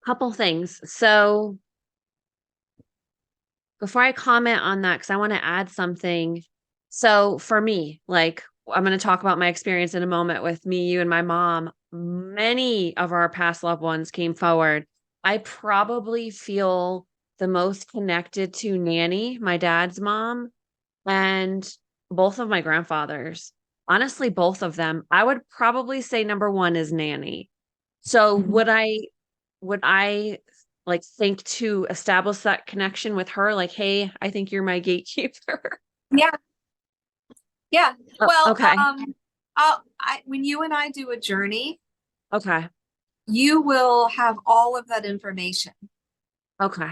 Couple things. So before I comment on that, because I want to add something. So for me, I'm going to talk about my experience in a moment with me, you, and my mom. Many of our past loved ones came forward. I probably feel the most connected to Nanny, my dad's mom, and both of my grandfathers. Honestly, both of them. I would probably say number one is Nanny. So would I think to establish that connection with her? Like, hey, I think you're my gatekeeper. Yeah. Yeah. Well, okay. when you and I do a journey, Okay. You will have all of that information. Okay.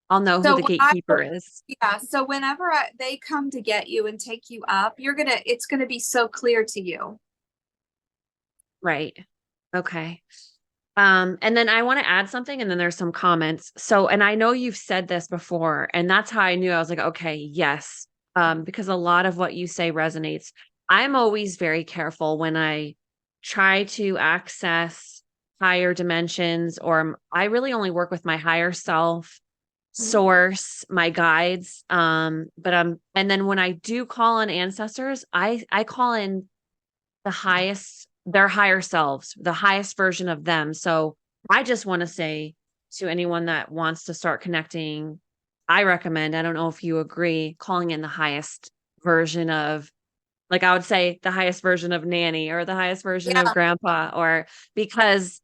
I'll know who So the gatekeeper is. yeah, so whenever they come to get you and take you up, it's gonna be so clear to you. Right. Okay. And then I want to add something, and then there's some comments. So, and I know you've said this before, and that's how I knew. I was like, okay, yes. Because a lot of what you say resonates. I'm always very careful when I try to access higher dimensions, or I really only work with my higher self, Mhm. source, my guides. And then when I do call on ancestors, I call in the highest, their higher selves, the highest version of them. So I just want to say to anyone that wants to start connecting, I recommend, I don't know if you agree, calling in the highest version of, like, I would say the highest version of Nanny or the highest version of Yeah, Grandpa, or because,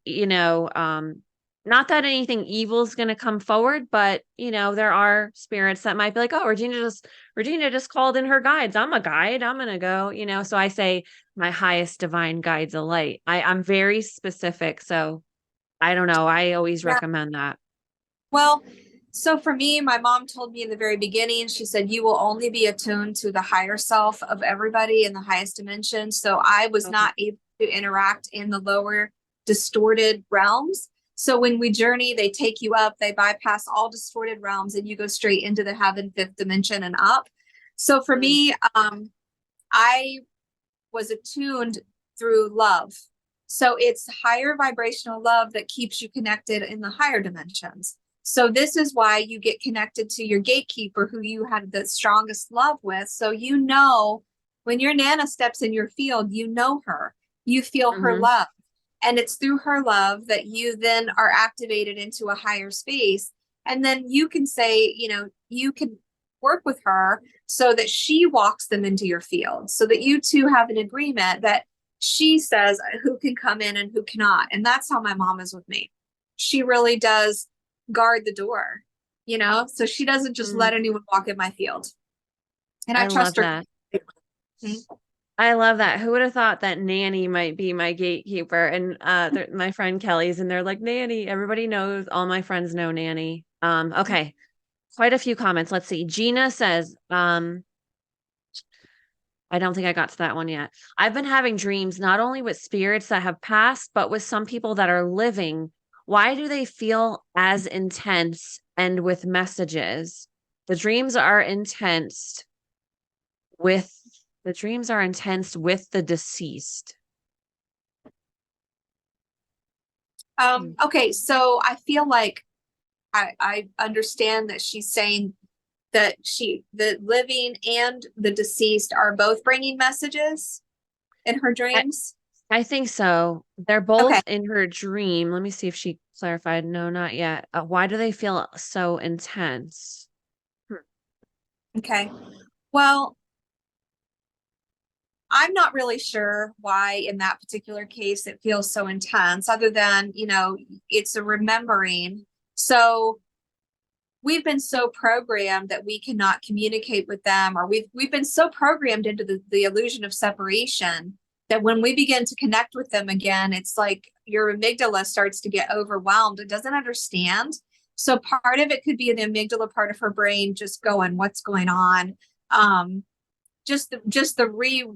not that anything evil is going to come forward, but there are spirits that might be like, oh, Regina just called in her guides. I'm a guide. I'm going to go, so I say my highest divine guides a light. I'm very specific. So I don't know. I always yeah. recommend that. Well, so for me, my mom told me in the very beginning, she said, you will only be attuned to the higher self of everybody in the highest dimension. So I was Okay. not able to interact in the lower distorted realms. So when we journey, they take you up, they bypass all distorted realms, and you go straight into the heaven, fifth dimension and up. So for Mm, me, I was attuned through love. So it's higher vibrational love that keeps you connected in the higher dimensions. So this is why you get connected to your gatekeeper who you had the strongest love with. So when your Nana steps in your field, you know her, you feel her mhm. love. And it's through her love that you then are activated into a higher space. And then you can say, you can work with her so that she walks them into your field, so that you two have an agreement that she says who can come in and who cannot. And that's how my mom is with me. She really does guard the door, so she doesn't just Mm, let anyone walk in my field. And I I love trust her. that. Mhm. I love that. Who would have thought that Nanny might be my gatekeeper? And my friend Kelly's, and they're like, Nanny. Everybody knows. All my friends know Nanny. Okay, quite a few comments. Let's see. Gina says, I don't think I got to that one yet. I've been having dreams not only with spirits that have passed, but with some people that are living. Why do they feel as intense and with messages? The dreams are intense with the dreams are intense with the deceased. Hmm. Okay, so I feel like I understand that she's saying that the living and the deceased are both bringing messages in her I, dreams. I think so. They're Okay. both in her dream. Let me see if she clarified. No, not yet. Why do they feel so intense? Hmm. Okay. Well, I'm not really sure why in that particular case it feels so intense, other than, it's a remembering. So we've been so programmed that we cannot communicate with them, or we've been so programmed into the illusion of separation that when we begin to connect with them again, it's like your amygdala starts to get overwhelmed. It doesn't understand. So part of it could be the amygdala part of her brain just going, what's going on? Um, just the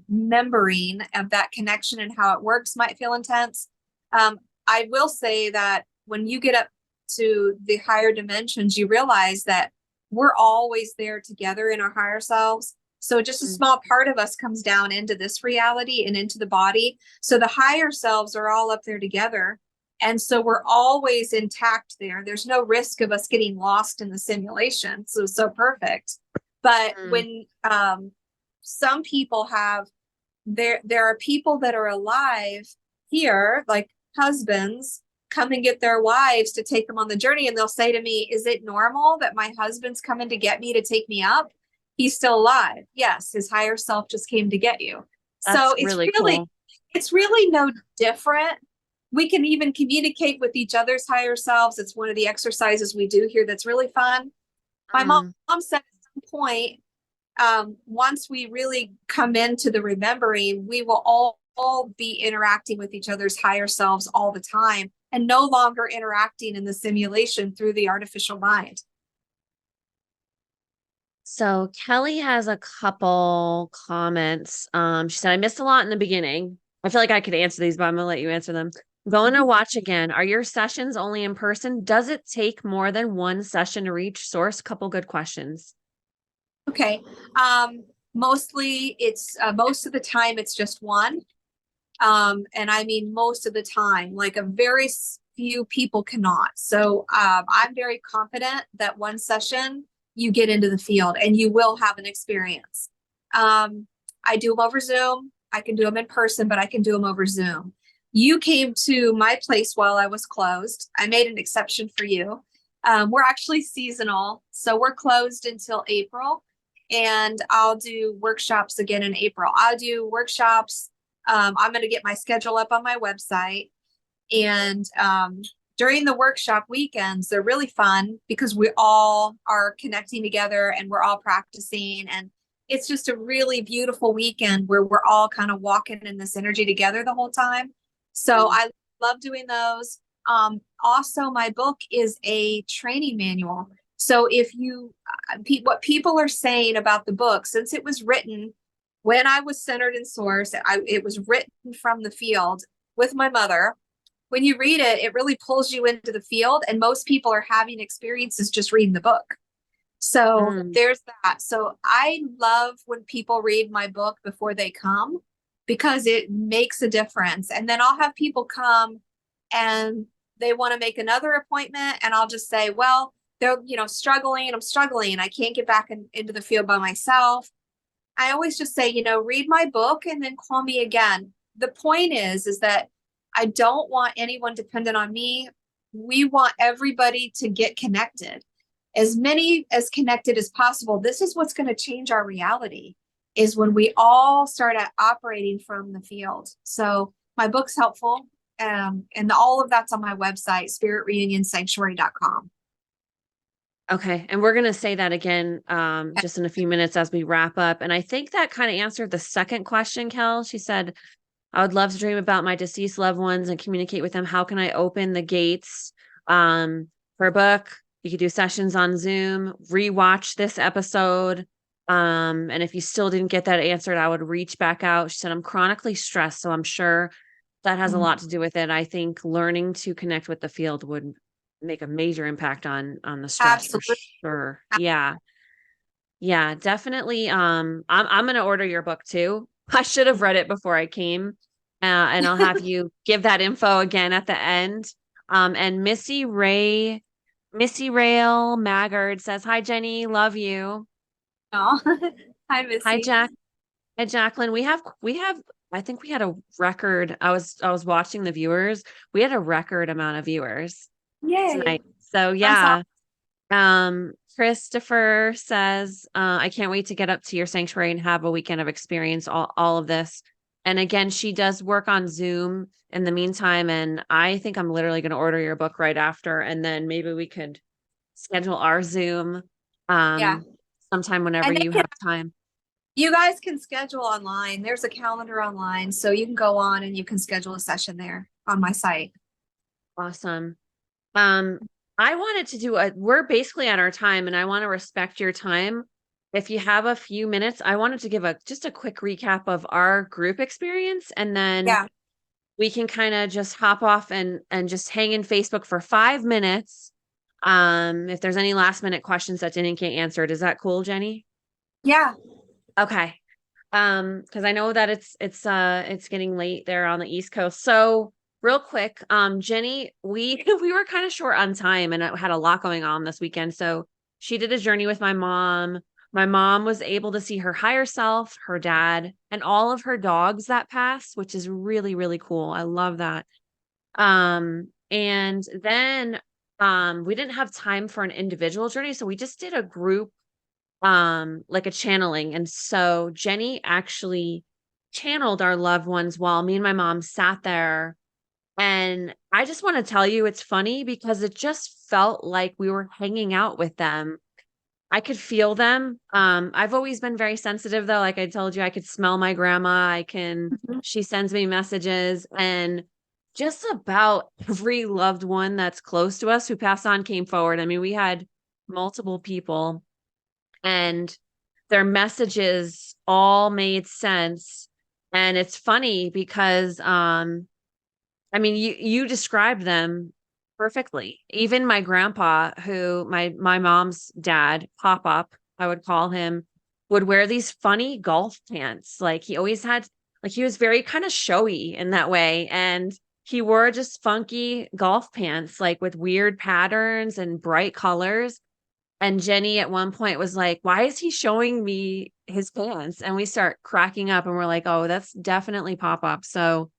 remembering of that connection and how it works might feel intense. I will say that when you get up to the higher dimensions, you realize that we're always there together in our higher selves. So just a Mm, small part of us comes down into this reality and into the body. So the higher selves are all up there together. And so we're always intact there. There's no risk of us getting lost in the simulation. So perfect. But mm. when some people have there are people that are alive here, like husbands come and get their wives to take them on the journey, and they'll say to me, is it normal that my husband's coming to get me to take me up? He's still alive. Yes, his higher self just came to get you. So That's really cool. it's really no different. We can even communicate with each other's higher selves. It's one of the exercises we do here that's really fun. My mom Mm, said at some point, once we really come into the remembering, we will all all be interacting with each other's higher selves all the time and no longer interacting in the simulation through the artificial mind. So Kelly has a couple comments. She said, I missed a lot in the beginning. I feel like I could answer these, but I'm gonna let you answer them. Going to watch again. Are your sessions only in person? Does it take more than one session to reach source? Couple good questions. Okay. Mostly it's most of the time it's just one. And I mean most of the time, like a very few people cannot. So I'm very confident that one session you get into the field and you will have an experience. I do them over Zoom. I can do them in person, but I can do them over Zoom. You came to my place while I was closed. I made an exception for you. We're actually seasonal, so we're closed until April, and I'll do workshops again in April. I'll do workshops. I'm going to get my schedule up on my website, and during the workshop weekends, they're really fun because we all are connecting together and we're all practicing, and it's just a really beautiful weekend where we're all kind of walking in this energy together the whole time. So I love doing those. Also, my book is a training manual. So if you, what people are saying about the book, since it was written when I was centered in source, it was written from the field with my mother. When you read it, it really pulls you into the field, and most people are having experiences just reading the book. So there's that. So I love when people read my book before they come because it makes a difference. And then I'll have people come and they want to make another appointment, and I'll just say, well, they're, struggling. I'm struggling. I can't get back into the field by myself. I always just say, read my book and then call me again. The point is that I don't want anyone dependent on me. We want everybody to get connected, as many as connected as possible. This is what's going to change our reality, is when we all start operating from the field. So my book's helpful. And all of that's on my website, spiritreunionsanctuary.com. Okay. And we're going to say that again, just in a few minutes as we wrap up. And I think that kind of answered the second question, Kel. She said, I would love to dream about my deceased loved ones and communicate with them. How can I open the gates for a book? You could do sessions on Zoom, rewatch this episode. And if you still didn't get that answered, I would reach back out. She said, I'm chronically stressed, so I'm sure that has a lot to do with it. I think learning to connect with the field would make a major impact on the stress. Absolutely. For sure. Yeah. Yeah, definitely. I'm going to order your book too. I should have read it before I came. And I'll have you give that info again at the end. And Missy Rail Maggard says, hi, Jenny. Love you. Oh, hi, Missy. Hi, Jack. Hi, Jacqueline. We have, I think we had a record. I was watching the viewers. We had a record amount of viewers tonight. So yeah. Christopher says, I can't wait to get up to your sanctuary and have a weekend of experience, all of this. And again, she does work on Zoom in the meantime. And I think I'm literally going to order your book right after. And then maybe we could schedule our Zoom sometime whenever you have time. You guys can schedule online. There's a calendar online, so you can go on and you can schedule a session there on my site. Awesome. I wanted to do we're basically at our time, and I want to respect your time. If you have a few minutes, I wanted to give just a quick recap of our group experience, and then we can kind of just hop off and just hang in Facebook for 5 minutes. If there's any last minute questions that didn't get answered, is that cool, Jenny? Yeah. Okay. Because I know that it's getting late there on the East Coast. So real quick, Jenny, we were kind of short on time and I had a lot going on this weekend. So she did a journey with my mom. My mom was able to see her higher self, her dad, and all of her dogs that passed, which is really, really cool. I love that. And then we didn't have time for an individual journey, so we just did a group like a channeling. And so Jenny actually channeled our loved ones while me and my mom sat there. And I just want to tell you, it's funny because it just felt like we were hanging out with them. I could feel them. I've always been very sensitive though. Like I told you, I could smell my grandma. Mhm. She sends me messages, and just about every loved one that's close to us who passed on came forward. I mean, we had multiple people, and their messages all made sense. And it's funny because I mean, you described them perfectly. Even my grandpa, who my mom's dad, Pop Up, I would call him, would wear these funny golf pants. Like he always had, like he was very kind of showy in that way, and he wore just funky golf pants, like with weird patterns and bright colors. And Jenny at one point was like, "Why is he showing me his pants?" And we start cracking up, and we're like, "Oh, that's definitely Pop Up." So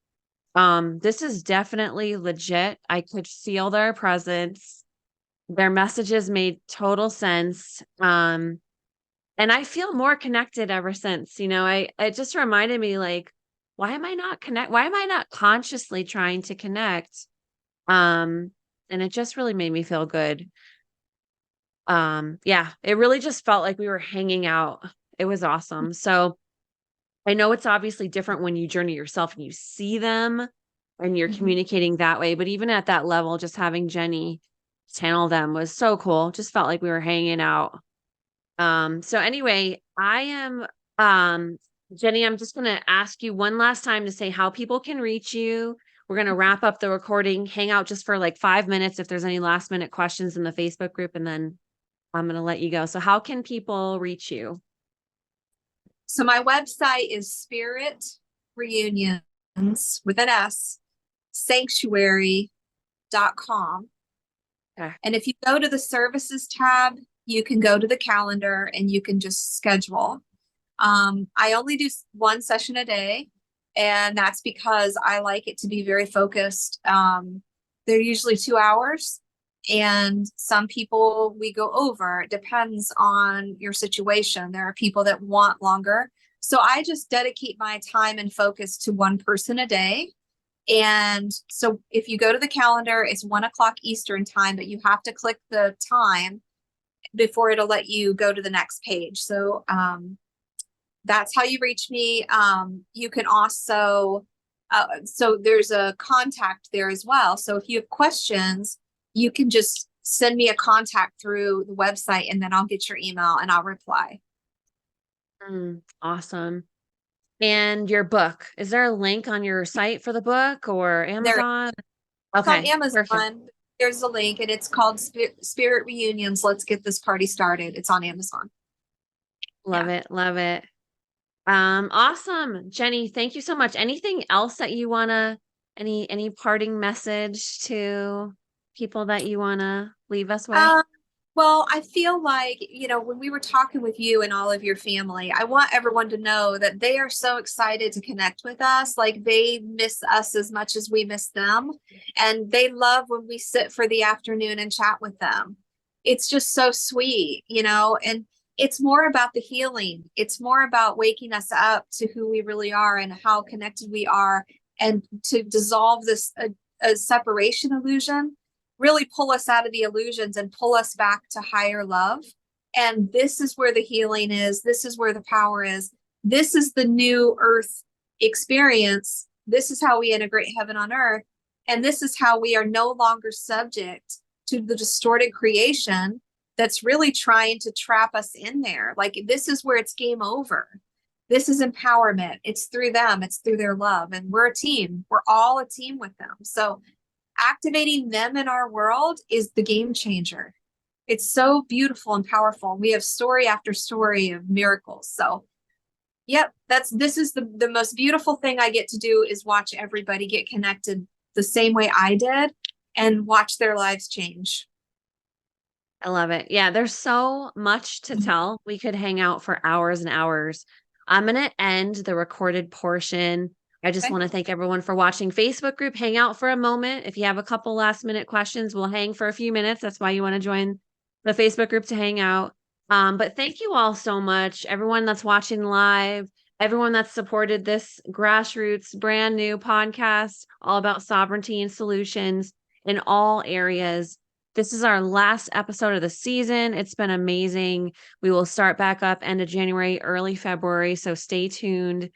this is definitely legit. I could feel their presence. Their messages made total sense. And I feel more connected ever since. It just reminded me like, why am I not consciously trying to connect? And it just really made me feel good. Yeah, it really just felt like we were hanging out. It was awesome. So I know it's obviously different when you journey yourself and you see them and you're Mhm. communicating that way. But even at that level, just having Jenny channel them was so cool. Just felt like we were hanging out. So anyway, um Jenny, I'm just gonna ask you one last time to say how people can reach you. We're gonna wrap up the recording, hang out just for like 5 minutes if there's any last minute questions in the Facebook group, and then I'm gonna let you go. So how can people reach you? So my website is Spirit Reunions with an S, sanctuary.com. Okay. And if you go to the services tab, you can go to the calendar and you can just schedule. I only do one session a day, and that's because I like it to be very focused. They're usually 2 hours, and some people we go over. It depends on your situation. There are people that want longer. So I just dedicate my time and focus to one person a day. And so if you go to the calendar, it's 1 o'clock Eastern time, but you have to click the time before it'll let you go to the next page. So that's how you reach me. You can also, so there's a contact there as well. So if you have questions, you can just send me a contact through the website, and then I'll get your email and I'll reply. Awesome. And your book, is there a link on your site for the book or There, Amazon? it's on Okay, perfect. Amazon. There's a link, and it's called Spirit Reunions. Let's get this party started. It's on Amazon. Love Yeah. it. Love it. Awesome. Jenny, thank you so much. Anything else that you wanna any parting message to people that you wanna leave us with? Um, well, I feel like, when we were talking with you and all of your family, I want everyone to know that they are so excited to connect with us. Like they miss us as much as we miss them. And they love when we sit for the afternoon and chat with them. It's just so sweet, and it's more about the healing. It's more about waking us up to who we really are and how connected we are, and to dissolve this a separation illusion, really pull us out of the illusions and pull us back to higher love. And this is where the healing is. This is where the power is. This is the new earth experience. This is how we integrate heaven on earth. And this is how we are no longer subject to the distorted creation that's really trying to trap us in there. Like this is where it's game over. This is empowerment. It's through them, it's through their love. And we're a team. We're all a team with them. So activating them in our world is the game changer. It's so beautiful and powerful. We have story after story of miracles. So, yep, this is the most beautiful thing I get to do is watch everybody get connected the same way I did and watch their lives change. I love it. Yeah, there's so much to tell. We could hang out for hours and hours. I'm going to end the recorded portion. I just Okay. want to thank everyone for watching. Facebook group, hang out for a moment. If you have a couple last minute questions, we'll hang for a few minutes. That's why you want to join the Facebook group to hang out. But thank you all so much. Everyone that's watching live, everyone that's supported this grassroots, brand new podcast, all about sovereignty and solutions in all areas. This is our last episode of the season. It's been amazing. We will start back up end of January, early February. So stay tuned.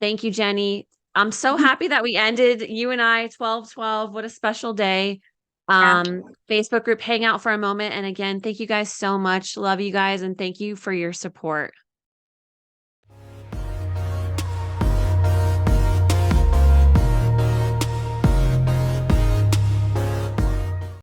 Thank you, Jennie. I'm so happy that we ended you and I 12/12. What a special day. Yeah. Facebook group hang out for a moment. And again, thank you guys so much. Love you guys and thank you for your support.